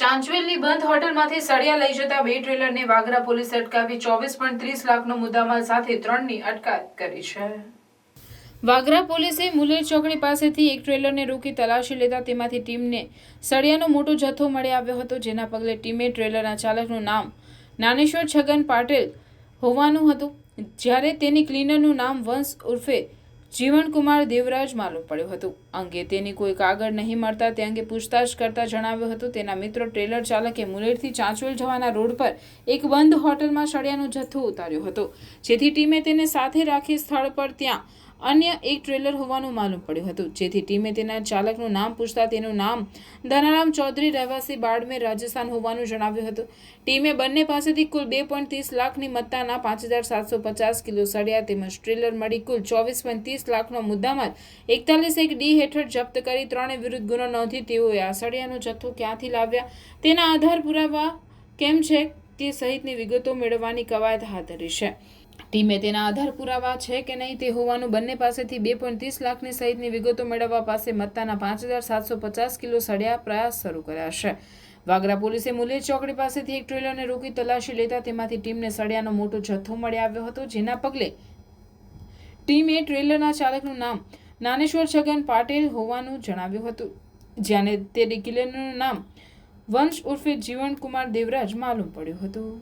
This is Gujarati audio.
ચાંચવેલની બંધ હોટલમાંથી સળિયા લઈ જતા બે ટ્રેલરને વાગરા પોલીસે અટકાવી 24.30 લાખનો મુદ્દામાલ સાથે 3ની અટકાયત કરી છે। વાગરા પોલીસે મુલેર ચોકડી પાસેથી એક ટ્રેલરને રોકી તલાશી લેતા તેમાંથી ટીમને સળિયાનો મોટો જથ્થો મળી આવ્યો હતો, જેના પગલે ટીમે ટ્રેલરના ચાલકનું નામ નાનેશ્વર છગન પાટીલ હોવાનું હતું, જ્યારે તેની ક્લીનરનું નામ વંશ ઉર્ફે જીવનકુમાર દેવરાજ માલુમ પડ્યું હતું। અંગે તેની કોઈ કાગળ નહીં મળતા તે અંગે પૂછતાછ કરતા જણાવ્યું હતું તેના મિત્રો ટ્રેલર ચાલકે મુલેરથી ચાંચવેલ જવાના રોડ પર એક બંધ હોટલમાં સળિયાનો જથ્થો ઉતાર્યો હતો, જેથી ટીમે તેને સાથે રાખી સ્થળ પર ત્યાં અન્ય એક ટ્રેલર હોવાનું માલુમ પડ્યું હતું, જેથી ટીમે તેના ચાલકનું નામ પૂછતા તેનું નામ ધનારામ ચૌધરી રહેવાસી બાડમેર રાજસ્થાન હોવાનું જણાવ્યું હતું। ટીમે બંને પાસેથી કુલ 2.30 લાખની મત્તાના 5750 કિલો સળિયા તેમજ ટ્રેલર મળી કુલ 24.30 લાખનો મુદ્દામાલ 41(1)D હેઠળ જપ્ત કરી 3 વિરુદ્ધ ગુનો નોંધી તેઓએ આ સળિયાનો જથ્થો ક્યાંથી લાવ્યા, તેના આધાર પુરાવા કેમ છે તે સહિતની વિગતો મેળવવાની કવાયત હાથ ધરી છે। ટીમે તેના આધાર પુરાવા છે કે નહીં તે હોવાનું બંને પાસેથી 2.30 લાખની સહિતની વિગતો મેળવવા પાસે મત્તાના 5750 કિલો સળિયા પ્રયાસ શરૂ કર્યા છે। વાગરા પોલીસે મુલેર ચોકડી પાસેથી એક ટ્રેલરને રોકી તલાશી લેતા તેમાંથી ટીમને સળિયાનો મોટો જથ્થો મળી આવ્યો હતો, જેના પગલે ટીમે ટ્રેલરના ચાલકનું નામ નાનેશ્વર છગન પાટીલ હોવાનું જણાવ્યું હતું, જ્યારે તેની ક્લીનરનું નામ વંશ ઉર્ફે જીવનકુમાર દેવરાજ માલુમ પડ્યું હતું।